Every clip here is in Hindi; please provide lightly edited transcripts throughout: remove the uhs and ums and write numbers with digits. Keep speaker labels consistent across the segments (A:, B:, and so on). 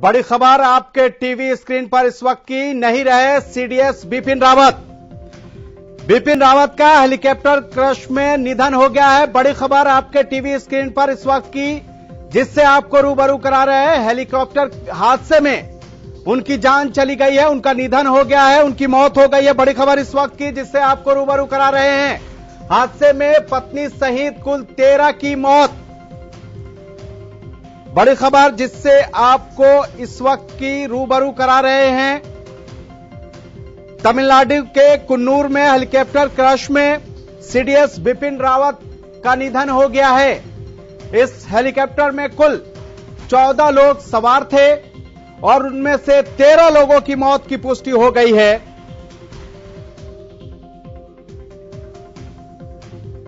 A: बड़ी खबर आपके टीवी स्क्रीन पर इस वक्त की, नहीं रहे सीडीएस बिपिन रावत। बिपिन रावत का हेलीकॉप्टर क्रैश में निधन हो गया है। बड़ी खबर आपके टीवी स्क्रीन पर इस वक्त की, जिससे आपको रूबरू करा रहे हैं। हेलीकॉप्टर हादसे में उनकी जान चली गई है, उनका निधन हो गया है, उनकी मौत हो गई है। बड़ी खबर इस वक्त की, जिससे आपको रूबरू करा रहे हैं। हादसे में पत्नी सहित कुल 13 की मौत। बड़ी खबर जिससे आपको इस वक्त की रूबरू करा रहे हैं। तमिलनाडु के कुन्नूर में हेलीकॉप्टर क्रैश में सीडीएस बिपिन रावत का निधन हो गया है। इस हेलीकॉप्टर में कुल 14 लोग सवार थे और उनमें से 13 लोगों की मौत की पुष्टि हो गई है।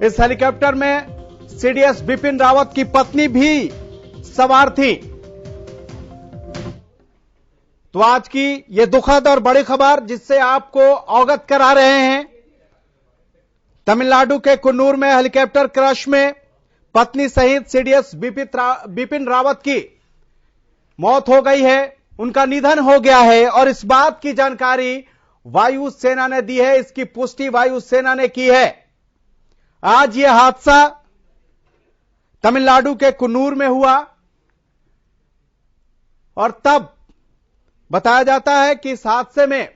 A: इस हेलीकॉप्टर में सीडीएस बिपिन रावत की पत्नी भी सवार थी। तो आज की यह दुखद और बड़ी खबर जिससे आपको अवगत करा रहे हैं। तमिलनाडु के कुन्नूर में हेलीकॉप्टर क्रैश में पत्नी सहित सीडीएस बिपिन रावत की मौत हो गई है, उनका निधन हो गया है। और इस बात की जानकारी वायु सेना ने दी है, इसकी पुष्टि वायु सेना ने की है। आज यह हादसा तमिलनाडु के कुन्नूर में हुआ और तब बताया जाता है कि इस हादसे में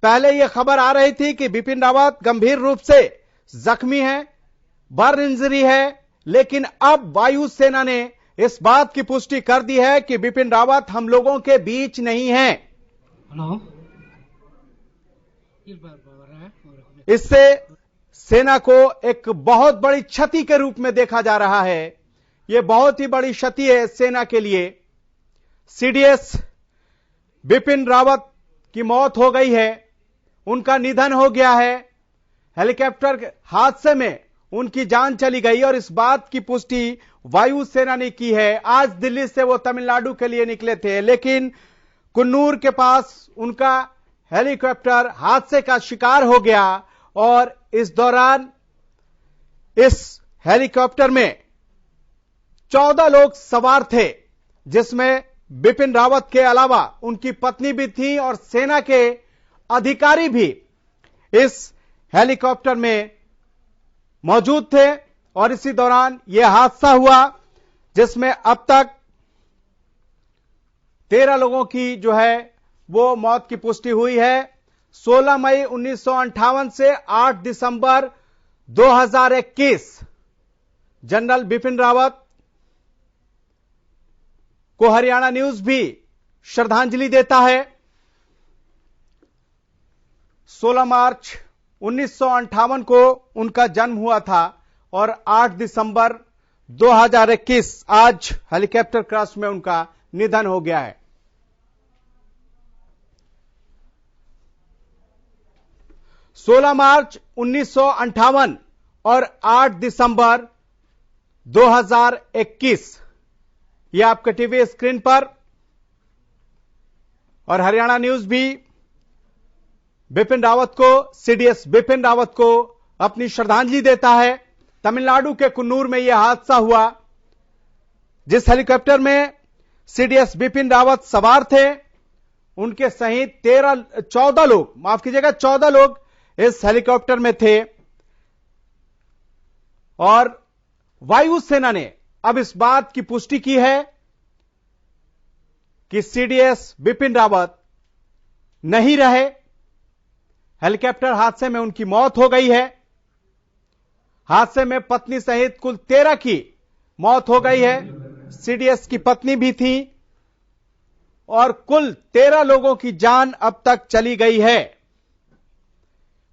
A: पहले यह खबर आ रही थी कि बिपिन रावत गंभीर रूप से जख्मी हैं, बर्न इंजरी है, लेकिन अब वायु सेना ने इस बात की पुष्टि कर दी है कि बिपिन रावत हम लोगों के बीच नहीं हैं। इससे सेना को एक बहुत बड़ी क्षति के रूप में देखा जा रहा है। यह बहुत ही बड़ी क्षति है सेना के लिए। सीडीएस बिपिन रावत की मौत हो गई है, उनका निधन हो गया है। हेलीकॉप्टर हादसे में उनकी जान चली गई और इस बात की पुष्टि वायु सेना ने की है। आज दिल्ली से वो तमिलनाडु के लिए निकले थे, लेकिन कुन्नूर के पास उनका हेलीकॉप्टर हादसे का शिकार हो गया और इस दौरान इस हेलीकॉप्टर में 14 लोग सवार थे, जिसमें बिपिन रावत के अलावा उनकी पत्नी भी थी और सेना के अधिकारी भी इस हेलीकॉप्टर में मौजूद थे। और इसी दौरान यह हादसा हुआ, जिसमें अब तक 13 लोगों की जो है वो मौत की पुष्टि हुई है। 16 मई 1958 से 8 दिसंबर 2021 जनरल बिपिन रावत को हरियाणा न्यूज भी श्रद्धांजलि देता है। 16 मार्च 1958 को उनका जन्म हुआ था और 8 दिसंबर 2021 आज हेलीकॉप्टर क्रैश में उनका निधन हो गया है। 16 मार्च 1958 और 8 दिसंबर 2021 ये आपके टीवी स्क्रीन पर। और हरियाणा न्यूज भी बिपिन रावत को, सीडीएस बिपिन रावत को अपनी श्रद्धांजलि देता है। तमिलनाडु के कुन्नूर में यह हादसा हुआ, जिस हेलीकॉप्टर में सीडीएस बिपिन रावत सवार थे, उनके सहित 14 लोग, माफ कीजिएगा 14 लोग इस हेलीकॉप्टर में थे। और वायु सेना ने अब इस बात की पुष्टि की है कि सीडीएस बिपिन रावत नहीं रहे। हेलीकॉप्टर हादसे में उनकी मौत हो गई है। हादसे में पत्नी सहित कुल 13 की मौत हो गई है। सीडीएस की पत्नी भी थी और कुल 13 लोगों की जान अब तक चली गई है।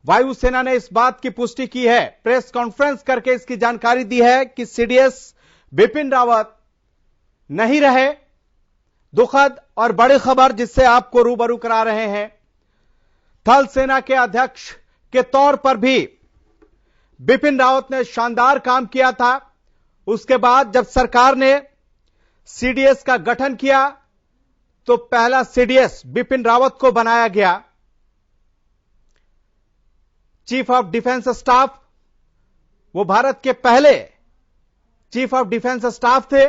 A: वायुसेना ने इस बात की पुष्टि की है, प्रेस कॉन्फ्रेंस करके इसकी जानकारी दी है कि सीडीएस बिपिन रावत नहीं रहे। दुखद और बड़ी खबर जिससे आपको रूबरू करा रहे हैं। थल सेना के अध्यक्ष के तौर पर भी बिपिन रावत ने शानदार काम किया था। उसके बाद जब सरकार ने सीडीएस का गठन किया तो पहला सीडीएस बिपिन रावत को बनाया गया। चीफ ऑफ डिफेंस स्टाफ, वो भारत के पहले चीफ ऑफ डिफेंस स्टाफ थे।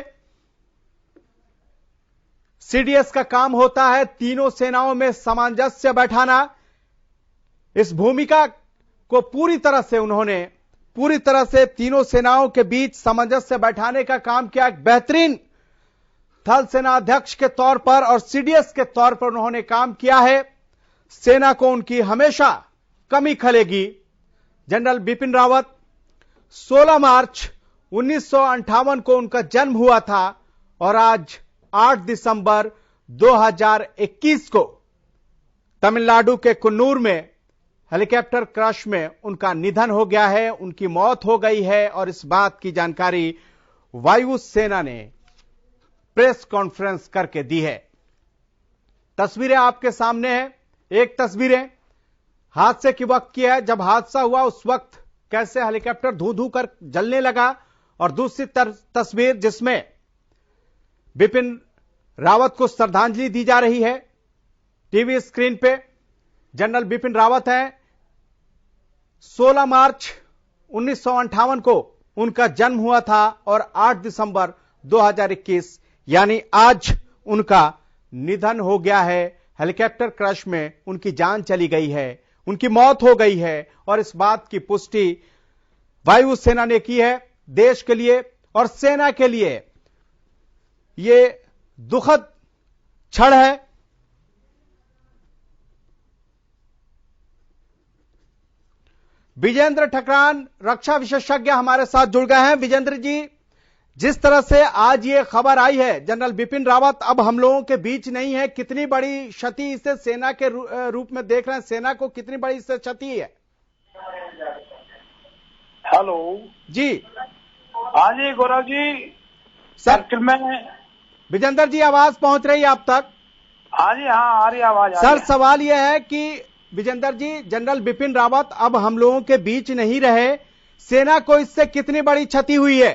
A: सीडीएस का काम होता है तीनों सेनाओं में सामंजस्य बैठाना। इस भूमिका को पूरी तरह से तीनों सेनाओं के बीच सामंजस्य बैठाने का काम किया। एक बेहतरीन थल सेना अध्यक्ष के तौर पर और सीडीएस के तौर पर उन्होंने काम किया है। सेना को उनकी हमेशा कमी खलेगी। जनरल बिपिन रावत 16 मार्च 1958 को उनका जन्म हुआ था और आज 8 दिसंबर 2021 को तमिलनाडु के कुन्नूर में हेलीकॉप्टर क्रैश में उनका निधन हो गया है, उनकी मौत हो गई है। और इस बात की जानकारी वायुसेना ने प्रेस कॉन्फ्रेंस करके दी है। तस्वीरें आपके सामने हैं। एक तस्वीरें हादसे के वक्त की है, जब हादसा हुआ उस वक्त कैसे हेलीकॉप्टर धू धू कर जलने लगा, और दूसरी तस्वीर जिसमें बिपिन रावत को श्रद्धांजलि दी जा रही है। टीवी स्क्रीन पे जनरल बिपिन रावत हैं। 16 मार्च 1958 को उनका जन्म हुआ था और 8 दिसंबर 2021 यानी आज उनका निधन हो गया है। हेलीकॉप्टर क्रैश में उनकी जान चली गई है, उनकी मौत हो गई है। और इस बात की पुष्टि वायुसेना ने की है। देश के लिए और सेना के लिए यह दुखद क्षण है। विजेंद्र ठकरान रक्षा विशेषज्ञ हमारे साथ जुड़ गए हैं। विजेंद्र जी, जिस तरह से आज ये खबर आई है जनरल बिपिन रावत अब हम लोगों के बीच नहीं है, कितनी बड़ी क्षति इसे सेना के रूप में देख रहे हैं? सेना को कितनी बड़ी इससे क्षति है?
B: हेलो
A: जी।
B: हाँ जी गौरव जी,
A: सर
B: में
A: विजेंद्र जी आवाज पहुंच रही है आप तक?
B: हाँ जी, हाँ आ रही आवाज।
A: सर सवाल यह है कि विजेंद्र जी, जनरल बिपिन रावत अब हम लोगों के बीच नहीं रहे, सेना को इससे कितनी बड़ी क्षति हुई है?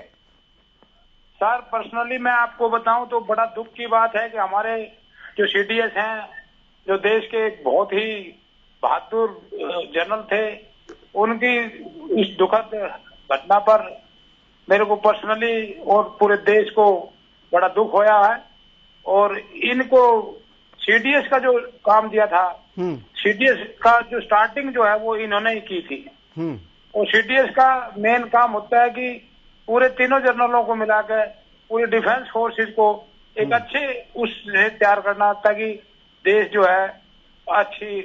B: सर पर्सनली मैं आपको बताऊं तो बड़ा दुख की बात है कि हमारे जो सीडीएस हैं, जो देश के एक बहुत ही बहादुर जनरल थे, उनकी इस दुखद घटना पर मेरे को पर्सनली और पूरे देश को बड़ा दुख होया है। और इनको सीडीएस का जो काम दिया था, सीडीएस का जो स्टार्टिंग जो है वो इन्होंने ही की थी। और सीडीएस का मेन काम होता है कि पूरे तीनों जनरलों को मिलाकर पूरी डिफेंस फोर्सेस को एक अच्छे उससे तैयार करना, ताकि देश जो है अच्छी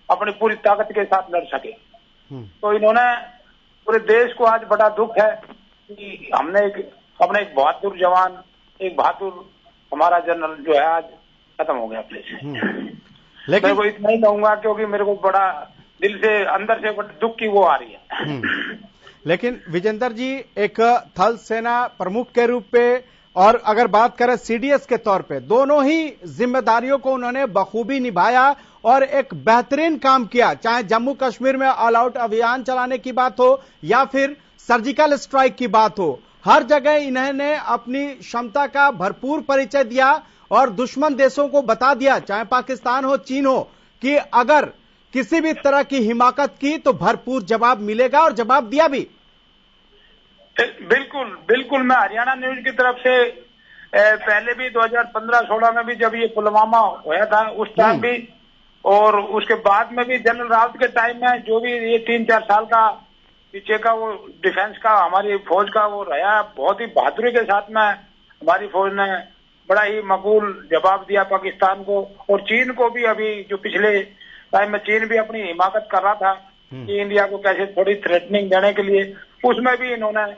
B: अपनी पूरी ताकत के साथ लड़ सके। तो इन्होंने पूरे देश को आज बड़ा दुख है कि हमने अपने एक बहादुर जवान, एक बहादुर हमारा जनरल जो है आज खत्म हो गया अपने से। लेकिन मैं को इतना ही कहूंगा क्योंकि मेरे को बड़ा दिल से अंदर से बड़ा दुख की वो आ रही है।
A: लेकिन विजेंद्र जी, एक थल सेना प्रमुख के रूप पे और अगर बात करें सीडीएस के तौर पे, दोनों ही जिम्मेदारियों को उन्होंने बखूबी निभाया और एक बेहतरीन काम किया। चाहे जम्मू कश्मीर में ऑल आउट अभियान चलाने की बात हो या फिर सर्जिकल स्ट्राइक की बात हो, हर जगह इन्होंने अपनी क्षमता का भरपूर परिचय दिया और दुश्मन देशों को बता दिया, चाहे पाकिस्तान हो चीन हो, कि अगर किसी भी तरह की हिमाकत की तो भरपूर जवाब मिलेगा, और जवाब दिया भी।
B: बिल्कुल बिल्कुल। मैं हरियाणा न्यूज की तरफ से पहले भी 2015-16 में भी जब ये पुलवामा हुआ था उस टाइम भी, और उसके बाद में भी जनरल रावत के टाइम में जो भी ये 3-4 साल का पीछे का वो डिफेंस का हमारी फौज का वो रहा, बहुत ही बहादुरी के साथ में हमारी फौज ने बड़ा ही मकबूल जवाब दिया पाकिस्तान को। और चीन को भी अभी जो पिछले टाइम में चीन भी अपनी हिमाकत कर रहा था कि इंडिया को कैसे थोड़ी थ्रेटनिंग देने के लिए, उसमें भी इन्होंने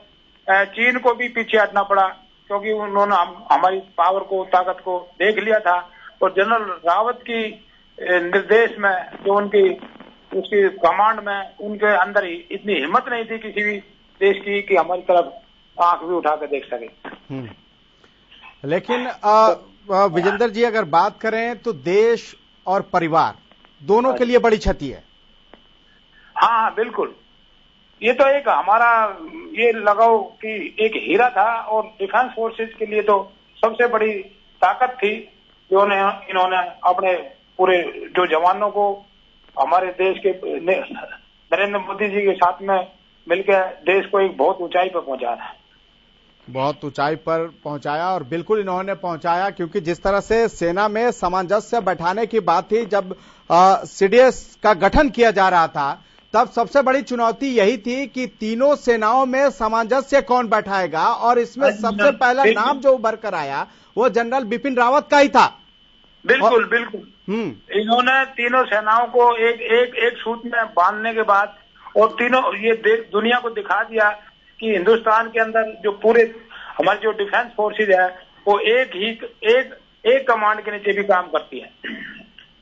B: चीन को भी पीछे हटना पड़ा क्योंकि उन्होंने हमारी पावर को, ताकत को देख लिया था। और जनरल रावत की निर्देश में जो उसकी कमांड में उनके अंदर ही इतनी हिम्मत नहीं थी किसी भी देश की कि हमारी तरफ आंख भी उठा कर देख सके।
A: लेकिन विजेंद्र जी, अगर बात करें तो देश और परिवार दोनों के लिए बड़ी क्षति है।
B: हाँ बिल्कुल। ये तो एक हमारा ये लगाओ कि एक हीरा था, और डिफेंस फोर्सेस के लिए तो सबसे बड़ी ताकत थी जो इन्होंने अपने पूरे जो जवानों को हमारे देश के नरेंद्र मोदी जी के साथ में मिलकर देश को एक बहुत ऊंचाई पर पहुंचा है।
A: बहुत ऊंचाई पर पहुंचाया और बिल्कुल इन्होंने पहुंचाया, क्योंकि जिस तरह से सेना में सामंजस्य बैठाने की बात थी, जब सीडीएस का गठन किया जा रहा था, तब सबसे बड़ी चुनौती यही थी कि तीनों सेनाओं में सामंजस्य कौन बैठाएगा, और इसमें सबसे पहला नाम जो उभर कर आया वो जनरल बिपिन रावत का ही था।
B: बिल्कुल बिल्कुल। इन्होंने तीनों सेनाओं को एक सूत्र में बांधने के बाद और तीनों ये दुनिया को दिखा दिया कि हिंदुस्तान के अंदर जो पूरे हमारी जो डिफेंस फोर्सेज है वो एक कमांड के नीचे भी काम करती है।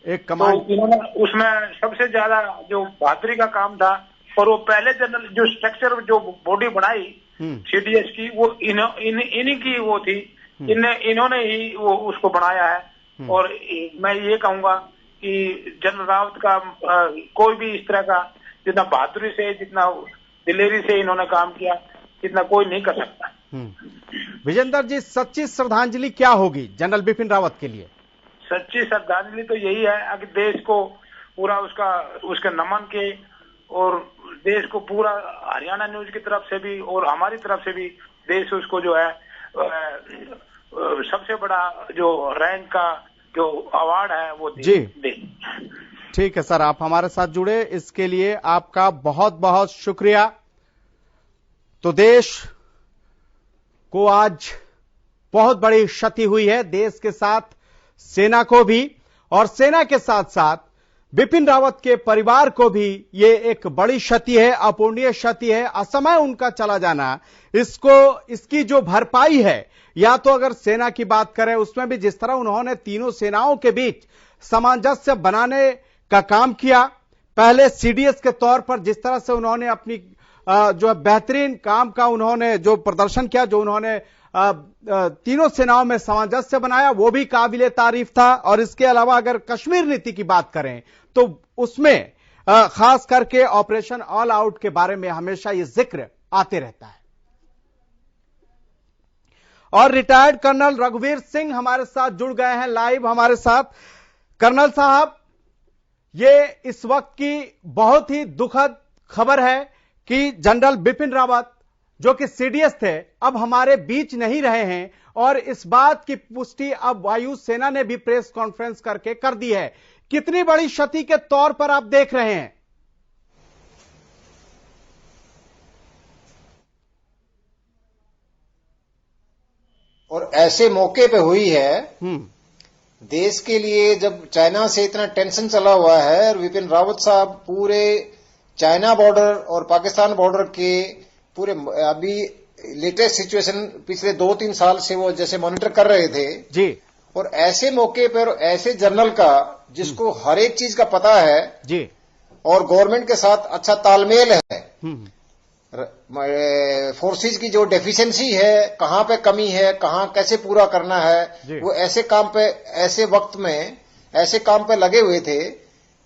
A: एक कमांड,
B: तो इन्होंने उसमें सबसे ज्यादा जो बहादुरी का काम था, और वो पहले जनरल जो स्ट्रक्चर जो बॉडी बनाई सीडीएस की, वो इन्हीं की वो थी, इन्होंने ही वो उसको बनाया है। और मैं ये कहूंगा कि जनरल रावत का कोई भी इस तरह का जितना बहादुरी से, जितना दिलेरी से इन्होंने काम किया, जितना कोई नहीं कर सकता।
A: विजेंद्र जी, सच्ची श्रद्धांजलि क्या होगी जनरल बिपिन रावत के लिए?
B: सच्ची श्रद्धांजलि तो यही है कि देश को पूरा उसके नमन के, और देश को पूरा हरियाणा न्यूज की तरफ से भी और हमारी तरफ से भी देश उसको जो है सबसे बड़ा जो रैंक का जो अवार्ड है वो
A: जी ठीक है सर, आप हमारे साथ जुड़े, इसके लिए आपका बहुत बहुत शुक्रिया। तो देश को आज बहुत बड़ी क्षति हुई है, देश के साथ सेना को भी, और सेना के साथ साथ बिपिन रावत के परिवार को भी ये एक बड़ी क्षति है, अपूर्णीय क्षति है। असमय उनका चला जाना, इसकी जो भरपाई है, या तो अगर सेना की बात करें उसमें भी जिस तरह उन्होंने तीनों सेनाओं के बीच सामंजस्य बनाने का काम किया, पहले सीडीएस के तौर पर जिस तरह से उन्होंने अपनी जो बेहतरीन काम का उन्होंने जो प्रदर्शन किया, जो उन्होंने तीनों सेनाओं में सामंजस्य बनाया, वो भी काबिले तारीफ था। और इसके अलावा अगर कश्मीर नीति की बात करें तो उसमें खास करके ऑपरेशन ऑल आउट के बारे में हमेशा ये जिक्र आते रहता है। और रिटायर्ड कर्नल रघुवीर सिंह हमारे साथ जुड़ गए हैं लाइव हमारे साथ। कर्नल साहब, ये इस वक्त की बहुत ही दुखद खबर है कि जनरल बिपिन रावत जो कि सीडीएस थे अब हमारे बीच नहीं रहे हैं, और इस बात की पुष्टि अब वायु सेना ने भी प्रेस कॉन्फ्रेंस करके कर दी है। कितनी बड़ी क्षति के तौर पर आप देख रहे हैं?
C: और ऐसे मौके पे हुई है देश के लिए, जब चाइना से इतना टेंशन चला हुआ है, और विपिन रावत साहब पूरे चाइना बॉर्डर और पाकिस्तान बॉर्डर के पूरे अभी लेटेस्ट सिचुएशन पिछले 2-3 साल से वो जैसे मॉनिटर कर रहे थे
A: जी।
C: और ऐसे मौके पर ऐसे जनरल का जिसको हर एक चीज का पता है
A: जी, और
C: गवर्नमेंट के साथ अच्छा तालमेल है, फोर्सेज की जो डेफिशिएंसी है, कहां पे कमी है, कहां कैसे पूरा करना है, वो ऐसे काम पे, ऐसे वक्त में ऐसे काम पे लगे हुए थे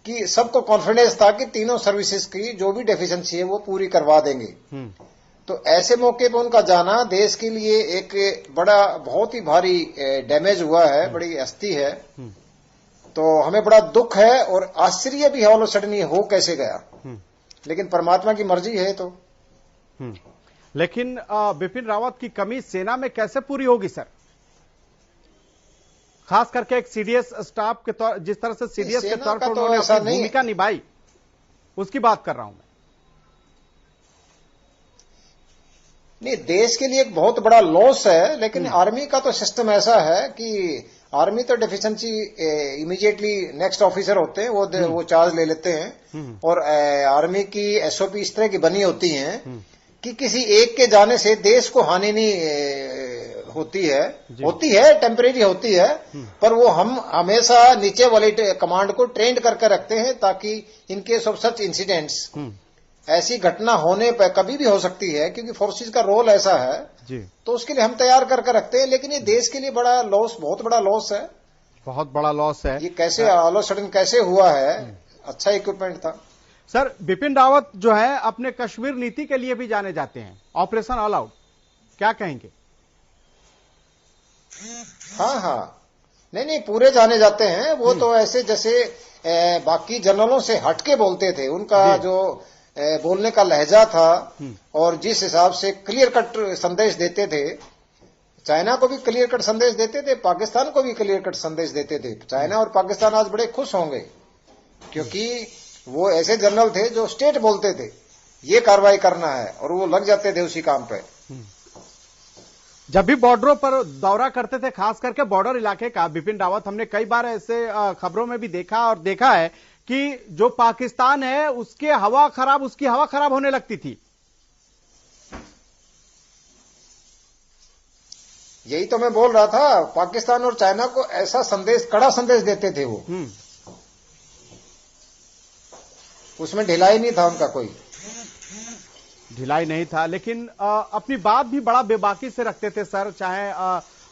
C: कि सबको कॉन्फिडेंस था कि तीनों सर्विसेज की जो भी डेफिशिएंसी है वो पूरी करवा देंगे। तो ऐसे मौके पे उनका जाना देश के लिए एक बड़ा, बहुत ही भारी डैमेज हुआ है, बड़ी हस्ती है। तो हमें बड़ा दुख है और आश्चर्य भी है ऑल ऑफ सडन ये हो कैसे गया, लेकिन परमात्मा की मर्जी है। तो
A: लेकिन बिपिन रावत की कमी सेना में कैसे पूरी होगी सर? खास करके एक सीडीएस स्टाफ के तौर, जिस तरह से सीडीएस के तौर पर उन्होंने अपनी भूमिका निभाई, उसकी बात कर रहा हूं मैं।
C: नहीं, देश के लिए एक बहुत बड़ा लॉस है, लेकिन आर्मी का तो सिस्टम ऐसा है कि आर्मी तो डेफिशिएंसी इमीडिएटली नेक्स्ट ऑफिसर होते हैं, वो चार्ज ले लेते हैं। और आर्मी की एसओपी इस तरह की बनी होती है कि किसी एक के जाने से देश को हानि नहीं होती है टेम्परेरी होती है, पर वो हम हमेशा नीचे वाले कमांड को ट्रेंड करके रखते हैं ताकि in case of such incidents, ऐसी घटना होने पर कभी भी हो सकती है, क्योंकि फोर्सेज का रोल ऐसा है जी। तो उसके लिए हम तैयार करके रखते हैं। लेकिन ये देश के लिए बड़ा लॉस, बहुत बड़ा लॉस है,
A: बहुत बड़ा लॉस है।
C: ये कैसे ऑल ऑफ सडन कैसे हुआ है? अच्छा इक्विपमेंट था।
A: सर, बिपिन रावत जो है अपने कश्मीर नीति के लिए भी जाने जाते हैं, ऑपरेशन ऑल आउट, क्या कहेंगे?
C: हाँ, नहीं, पूरे जाने जाते हैं वो। तो ऐसे जैसे बाकी जनरलों से हटके बोलते थे, उनका जो बोलने का लहजा था और जिस हिसाब से क्लियर कट संदेश देते थे चाइना को भी क्लियर कट संदेश देते थे, पाकिस्तान को भी क्लियर कट संदेश देते थे। चाइना और पाकिस्तान आज बड़े खुश होंगे, क्योंकि वो ऐसे जनरल थे जो स्टेट बोलते थे ये कार्रवाई करना है, और वो लग जाते थे उसी काम पे।
A: जब भी बॉर्डरों पर दौरा करते थे, खास करके बॉर्डर इलाके का, बिपिन रावत, हमने कई बार ऐसे खबरों में भी देखा और देखा है कि जो पाकिस्तान है उसकी हवा खराब होने लगती थी।
C: यही तो मैं बोल रहा था, पाकिस्तान और चाइना को ऐसा संदेश, कड़ा संदेश देते थे वो, उसमें ढिलाई नहीं था उनका, कोई
A: ढिलाई नहीं था, लेकिन अपनी बात भी बड़ा बेबाकी से रखते थे सर, चाहे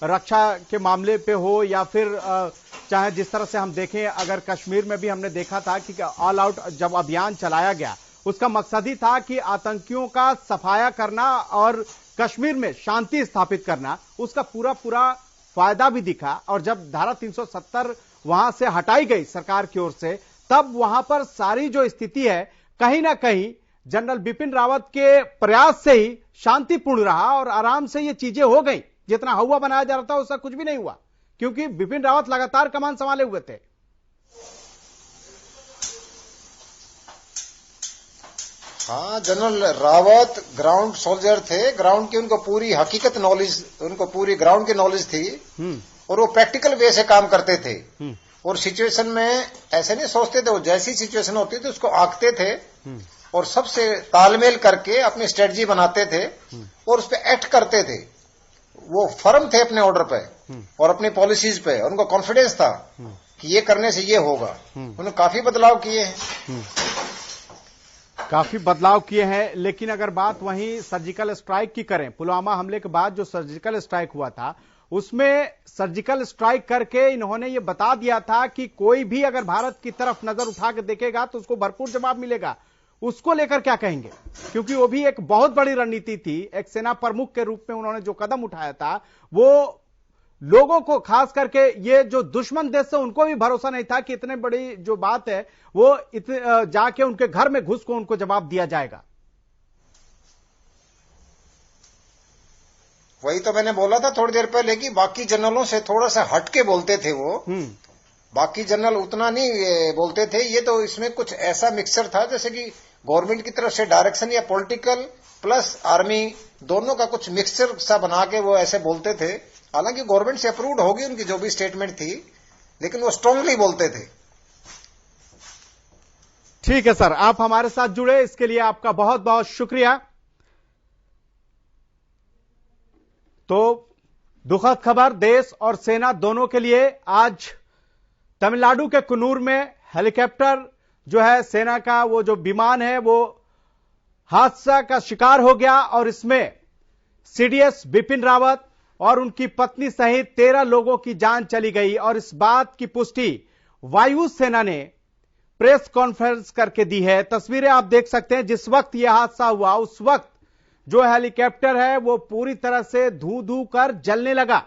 A: रक्षा के मामले पे हो या फिर चाहे जिस तरह से हम देखें, अगर कश्मीर में भी हमने देखा था कि ऑल आउट जब अभियान चलाया गया, उसका मकसद ही था कि आतंकियों का सफाया करना और कश्मीर में शांति स्थापित करना। उसका पूरा फायदा भी दिखा, और जब धारा 370 वहां से हटाई गई सरकार की ओर से, तब वहां पर सारी जो स्थिति है कहीं ना कहीं जनरल बिपिन रावत के प्रयास से ही शांतिपूर्ण रहा और आराम से ये चीजें हो गई। जितना हवा बनाया जा रहा था उसका कुछ भी नहीं हुआ, क्योंकि बिपिन रावत लगातार कमान संभाले हुए थे।
C: हाँ, जनरल रावत ग्राउंड सोल्जर थे, ग्राउंड की उनको पूरी हकीकत नॉलेज, उनको पूरी ग्राउंड की नॉलेज थी, और वो प्रैक्टिकल वे से काम करते थे, और सिचुएशन में ऐसे नहीं सोचते थे, वो जैसी सिचुएशन होती थी उसको आंकते थे और सबसे तालमेल करके अपनी स्ट्रेटजी बनाते थे और उस पर एक्ट करते थे। वो फर्म थे अपने ऑर्डर पे और अपनी पॉलिसीज पे, उनको कॉन्फिडेंस था कि ये करने से ये होगा। उन्होंने काफी बदलाव किए हैं,
A: काफी बदलाव किए हैं। लेकिन अगर बात वहीं सर्जिकल स्ट्राइक की करें, पुलवामा हमले के बाद जो सर्जिकल स्ट्राइक हुआ था, उसमें सर्जिकल स्ट्राइक करके इन्होंने ये बता दिया था कि कोई भी अगर भारत की तरफ नजर उठा के देखेगा तो उसको भरपूर जवाब मिलेगा। उसको लेकर क्या कहेंगे, क्योंकि वो भी एक बहुत बड़ी रणनीति थी। एक सेना प्रमुख के रूप में उन्होंने जो कदम उठाया था, वो लोगों को, खास करके ये जो दुश्मन देश से, उनको भी भरोसा नहीं था कि इतने बड़ी जो बात है वो जाके उनके घर में घुस को उनको जवाब दिया जाएगा।
C: वही तो मैंने बोला था थोड़ी देर पहले कि बाकी जनरलों से थोड़ा सा हटके बोलते थे वो। बाकी जनरल उतना नहीं बोलते थे, ये तो इसमें कुछ ऐसा मिक्सचर था जैसे कि गवर्नमेंट की तरफ से डायरेक्शन या पॉलिटिकल प्लस आर्मी दोनों का कुछ मिक्सचर सा बना के वो ऐसे बोलते थे। हालांकि गवर्नमेंट से अप्रूव्ड होगी उनकी जो भी स्टेटमेंट थी, लेकिन वो स्ट्रांगली बोलते थे।
A: ठीक है सर, आप हमारे साथ जुड़े, इसके लिए आपका बहुत बहुत शुक्रिया। तो दुखद खबर देश और सेना दोनों के लिए। आज तमिलनाडु के कुन्नूर में हेलीकॉप्टर जो है सेना का, वो जो विमान है, वो हादसा का शिकार हो गया और इसमें सीडीएस बिपिन रावत और उनकी पत्नी सहित 13 लोगों की जान चली गई। और इस बात की पुष्टि वायु सेना ने प्रेस कॉन्फ्रेंस करके दी है। तस्वीरें आप देख सकते हैं, जिस वक्त यह हादसा हुआ उस वक्त जो हेलीकॉप्टर है वो पूरी तरह से धू धू कर जलने लगा।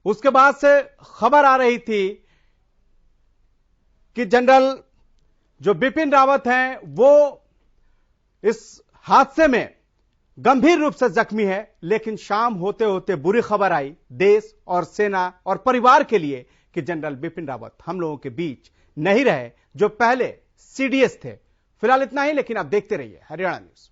A: उसके बाद से खबर आ रही थी कि जनरल जो बिपिन रावत हैं वो इस हादसे में गंभीर रूप से जख्मी है। लेकिन शाम होते होते बुरी खबर आई देश और सेना और परिवार के लिए कि जनरल बिपिन रावत हम लोगों के बीच नहीं रहे, जो पहले सीडीएस थे। फिलहाल इतना ही, लेकिन आप देखते रहिए हरियाणा न्यूज।